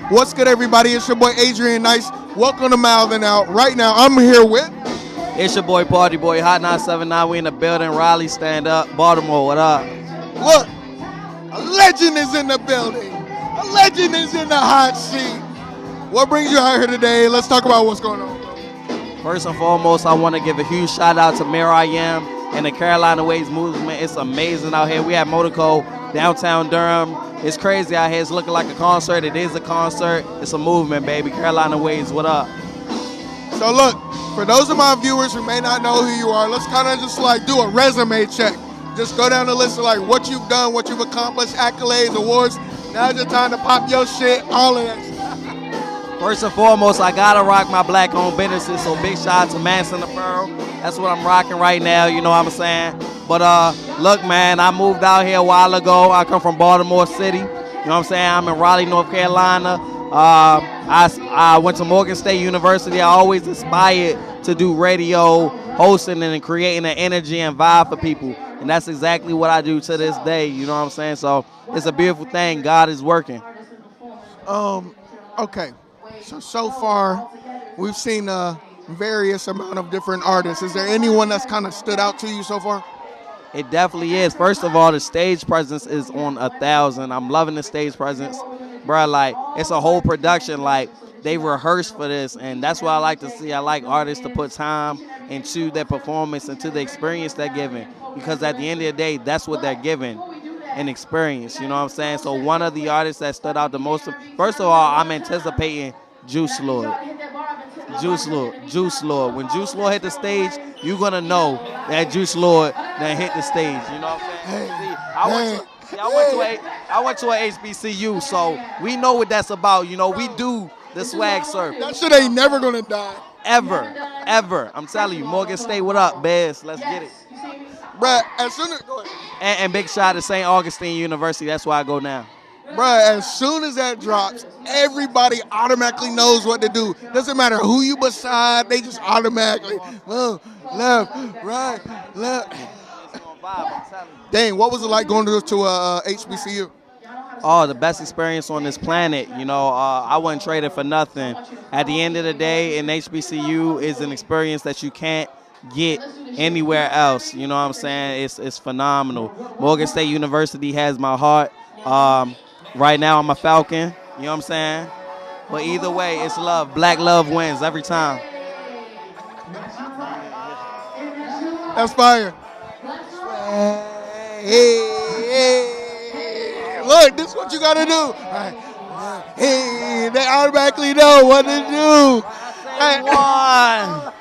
What's good, everybody? It's your boy Adrian Nyce. Welcome to Mouthin Out. Right now, I'm here with. It's your boy Party Boy Hot 979. We in the building. Raleigh, stand up. Baltimore, what up? Look, a legend is in the building. A legend is in the hot seat. What brings you out here today? Let's talk about what's going on. First and foremost, I want to give a huge shout out to Mayor I Am and the Carolina Ways movement. It's amazing out here. We have Motorco downtown Durham. It's crazy out here. It's looking like a concert. It is a concert. It's a movement, baby. Carolina Ways, what up? So look, for those of my viewers who may not know who you are, let's kind of just like do a resume check. Just go down the list of like what you've done, what you've accomplished, accolades, awards. Now's your time to pop your shit, all of that. First and foremost, I gotta rock my black-owned businesses, so big shout out to Manson Apparel. That's what I'm rocking right now, you know what I'm saying? But look, man, I moved out here a while ago. I come from Baltimore City, you know what I'm saying? I'm in Raleigh, North Carolina. I went to Morgan State University. I always aspired to do radio, hosting, and creating an energy and vibe for people. And that's exactly what I do to this day, you know what I'm saying? So it's a beautiful thing. God is working. Okay. So far, we've seen various amount of different artists. Is there anyone that's kind of stood out to you so far? It definitely is. First of all, the stage presence is on 1,000. I'm loving the stage presence. Bro, like, it's a whole production. Like, they rehearse for this, and that's what I like to see. I like artists to put time into their performance, into the experience they're giving, because at the end of the day, that's what they're giving, an experience, you know what I'm saying? So one of the artists that stood out the most, first of all, I'm anticipating Juice Lord. Juice Lord. When Juice Lord hit the stage, you're going to know that Juice Lord that hit the stage, you know what I'm saying? I went to a HBCU, so we know what that's about. You know, we do the swag surf. That shit ain't never gonna die. Ever. I'm telling you, Morgan State, what up, Bears? Let's get it. Bruh, as soon as go ahead. And big shout out to St. Augustine University. That's where I go now. Bruh, as soon as that drops, everybody automatically knows what to do. Doesn't matter who you beside, they just automatically left, right, left. Dang, what was it like going to a HBCU? Oh, the best experience on this planet. You know, I wouldn't trade it for nothing. At the end of the day, an HBCU is an experience that you can't get anywhere else. You know what I'm saying? It's phenomenal. Morgan State University has my heart. Right now, I'm a Falcon. You know what I'm saying? But either way, it's love. Black love wins every time. That's fire. Hey. Look, this is what you gotta do. Hey, they automatically know what to do. Hey. 1,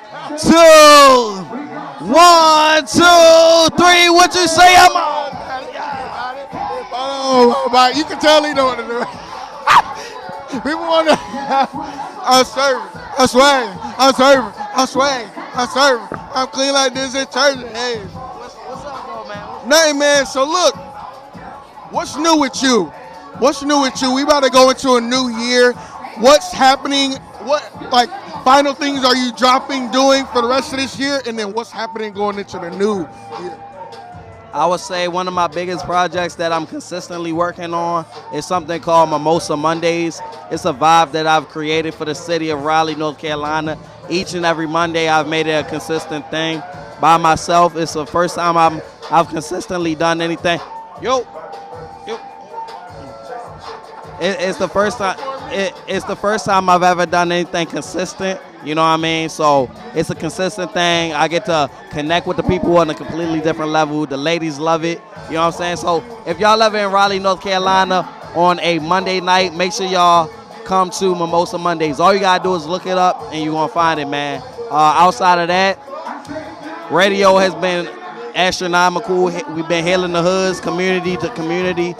2, 3. What you say? I'm on. Oh, you can tell he know what to do. People want to. I serve. I swag. I serve. I swag. I serve. I'm clean like this in church. Hey, What's up, though, man? nothing, man. So look, what's new with you? What's new with you? We about to go into a new year. What's happening? What final things are you doing for the rest of this year? And then what's happening going into the new year? I would say one of my biggest projects that I'm consistently working on is something called Mimosa Mondays. It's a vibe that I've created for the city of Raleigh, North Carolina. Each and every Monday, I've made it a consistent thing by myself. It's the first time I've consistently done anything. It's the first time. It's the first time I've ever done anything consistent. You know what I mean? So it's a consistent thing. I get to connect with the people on a completely different level. The ladies love it. You know what I'm saying? So if y'all ever in Raleigh, North Carolina on a Monday night, make sure y'all come to Mimosa Mondays. All you gotta do is look it up and you're gonna find it, man. Outside of that, radio has been astronomical. We've been hailing the hoods, community to community.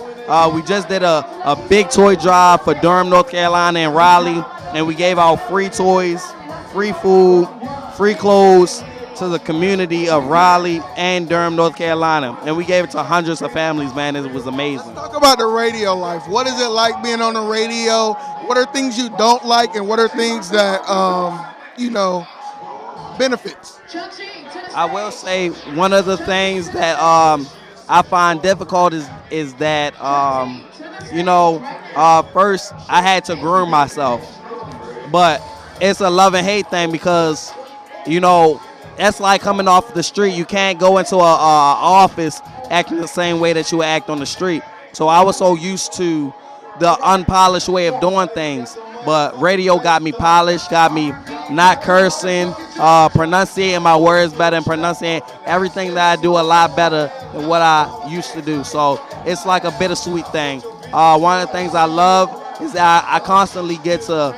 We just did a big toy drive for Durham, North Carolina and Raleigh, and we gave out free toys, free food, free clothes to the community of Raleigh and Durham, North Carolina. And we gave it to hundreds of families, man. It was amazing. Let's talk about the radio life. What is it like being on the radio? What are things you don't like, and what are things that, benefits? I will say one of the things that I find difficult is that first I had to groom myself, but it's a love and hate thing because you know that's like coming off the street. You can't go into a office acting the same way that you act on the street. So I was so used to the unpolished way of doing things, but radio got me polished, got me not cursing, pronunciating my words better, and pronunciating everything that I do a lot better than what I used to do. So it's like a bittersweet thing. One of the things I love is that I constantly get to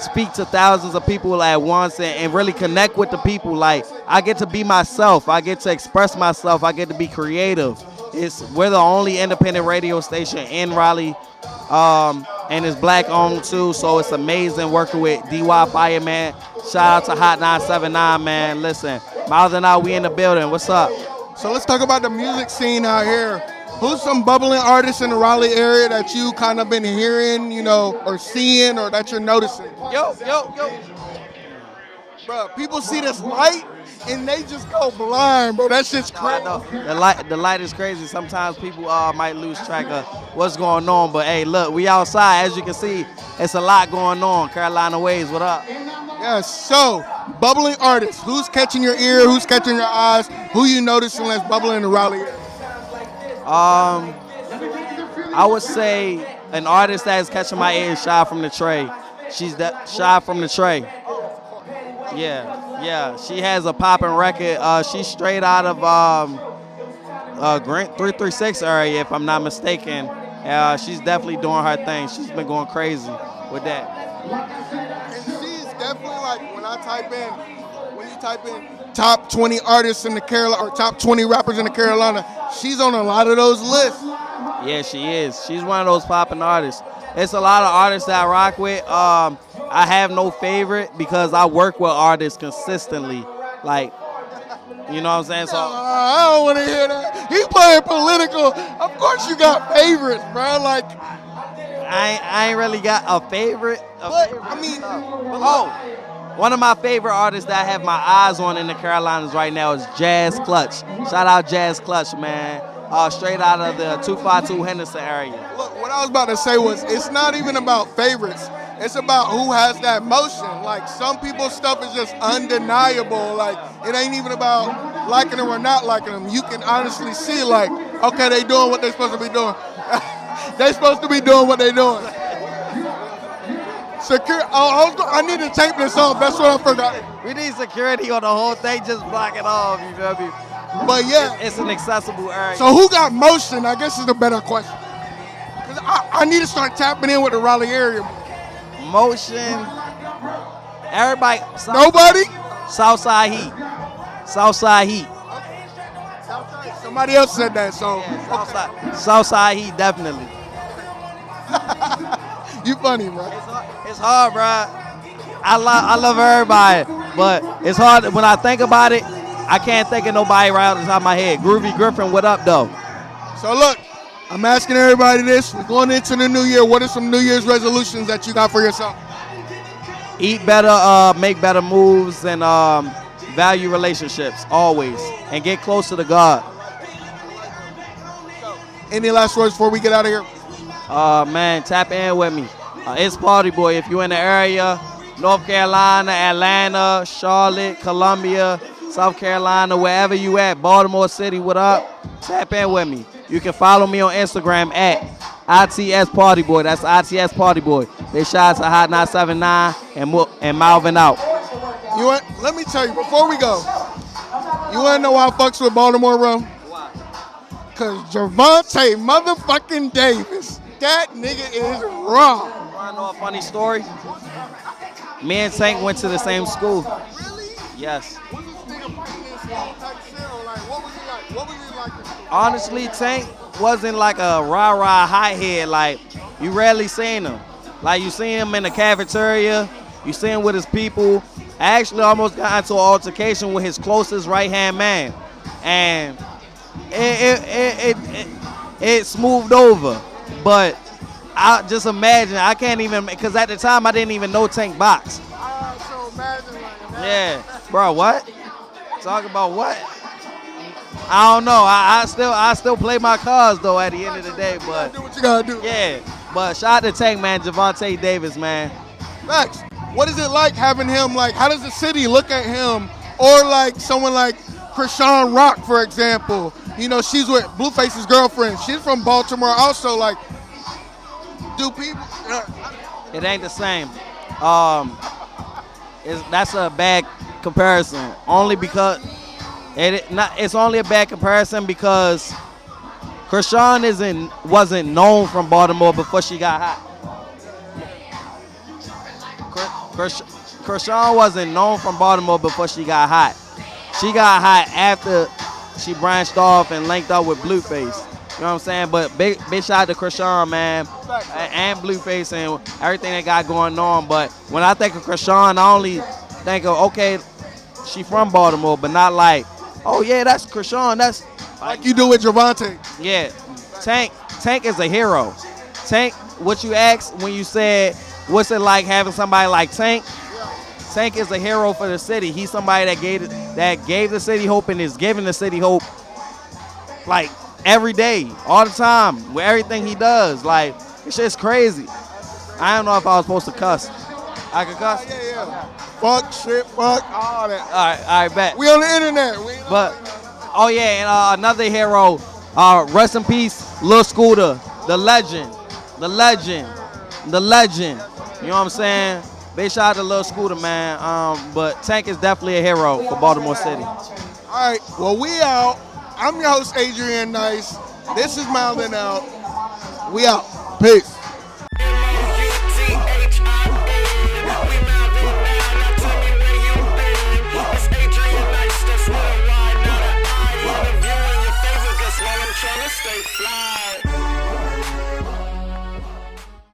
speak to thousands of people at once and really connect with the people. Like, I get to be myself. I get to express myself. I get to be creative. We're the only independent radio station in Raleigh, and it's black owned too, so it's amazing working with DY Fireman. Shout out to Hot 979, man. Listen, Mouthin Out, we in the building. What's up? So let's talk about the music scene out here. Who's some bubbling artists in the Raleigh area that you kind of been hearing, or seeing, or that you're noticing? Yo. Bro, people see this light and they just go blind, bro. That shit's crazy. The light is crazy. Sometimes people might lose track of what's going on, but hey, look, we outside. As you can see, it's a lot going on. Carolina Waves, what up? Yes, so bubbling artists. Who's catching your ear? Who's catching your eyes? Who you noticing that's bubbling in the Raleigh area? I would say an artist that is catching my ear is Shy from the Tray. Shy from the Tray. Yeah. She has a popping record. She's straight out of Grant 336 area, if I'm not mistaken. She's definitely doing her thing. She's been going crazy with that. And she's definitely like when you type in top 20 artists in the Carolina or top 20 rappers in the Carolina, she's on a lot of those lists. Yeah, she is. She's one of those popping artists. It's a lot of artists that I rock with. I have no favorite because I work with artists consistently. Like, you know what I'm saying? So I don't want to hear that. He playing political. Of course you got favorites, bro. Like, I ain't really got a favorite. One of my favorite artists that I have my eyes on in the Carolinas right now is Jazz Clutch. Shout out Jazz Clutch, man. Straight out of the 252 Henderson area. Look, what I was about to say was it's not even about favorites. It's about who has that motion. Like, some people's stuff is just undeniable. Like, it ain't even about liking them or not liking them. You can honestly see, like, okay, they doing what they supposed to be doing. They supposed to be doing what they doing. I need to tape this off. That's what I forgot. We need security on the whole thing. Just block it off. You feel me? But yeah, it's an accessible area. So who got motion? I guess is a better question. Cause I need to start tapping in with the Raleigh area. Motion. Everybody. Nobody. Southside Heat. Southside Heat. Okay. Southside. Somebody else said that. So yeah, Southside Heat definitely. You funny, bro. It's hard, bro. I love everybody, but it's hard when I think about it. I can't think of nobody right off the top of my head. Groovy Griffin, what up, though? So look, I'm asking everybody this. We're going into the new year. What are some New Year's resolutions that you got for yourself? Eat better, make better moves, and value relationships always, and get closer to God. Any last words before we get out of here? Man, tap in with me. It's Party Boy. If you're in the area, North Carolina, Atlanta, Charlotte, Columbia, South Carolina, wherever you at, Baltimore City, what up? Tap in with me. You can follow me on Instagram at ITS Party Boy. That's ITS Party Boy. They shout out to Hot 979 and Mouthin Out. Let me tell you, before we go, you want to know why I fucks with Baltimore, bro? Why? Because Javante motherfucking Davis, that nigga is wrong. You want to know a funny story? Me and Tank went to the same school. Really? Yes. What was he like? Honestly, Tank wasn't like a rah-rah hothead. Like, you rarely seen him. Like, you see him in the cafeteria, you see him with his people. I actually almost got into an altercation with his closest right-hand man. And it smoothed over. But I just imagine, I can't even, because at the time I didn't even know Tank box. So imagine like that. Yeah. Bro, what? Talk about what? I don't know. I still play my cards though at the end of the day, but Do what you gotta do. yeah. But shout out to Tank, man, Javante Davis, man. Max, what is it like having him? Like, how does the city look at him? Or like someone like Krishan Rock, for example. You know, she's with Blueface's girlfriend. She's from Baltimore also. Like, do people... It ain't the same. That's a bad comparison. Only because it's only a bad comparison because Krishan wasn't known from Baltimore before she got hot. Krishan wasn't known from Baltimore before she got hot. She got hot after she branched off and linked up with Blueface. You know what I'm saying? But big shout out to Krishan, man, and Blueface and everything they got going on. But when I think of Krishan, I only think of, okay, she from Baltimore, but not like, oh yeah, that's Krishan. That's like you do with Javante. Yeah, Tank is a hero. Tank, what you asked when you said, what's it like having somebody like Tank? Tank is a hero for the city. He's somebody that gave the city hope and is giving the city hope, like every day, all the time, with everything he does. Like, it's just crazy. I don't know if I was supposed to cuss. I could cuss? Yeah. Fuck, shit, fuck, all that. All right, bet. We on the internet. Oh yeah, and another hero, rest in peace, Lil Scooter, the legend. You know what I'm saying? Big shout out to Lil Scooter, man. But Tank is definitely a hero for Baltimore City. All right, well, we out. I'm your host, Adrian Nyce. This is Mouthin Out. We out. Peace. Stay fly.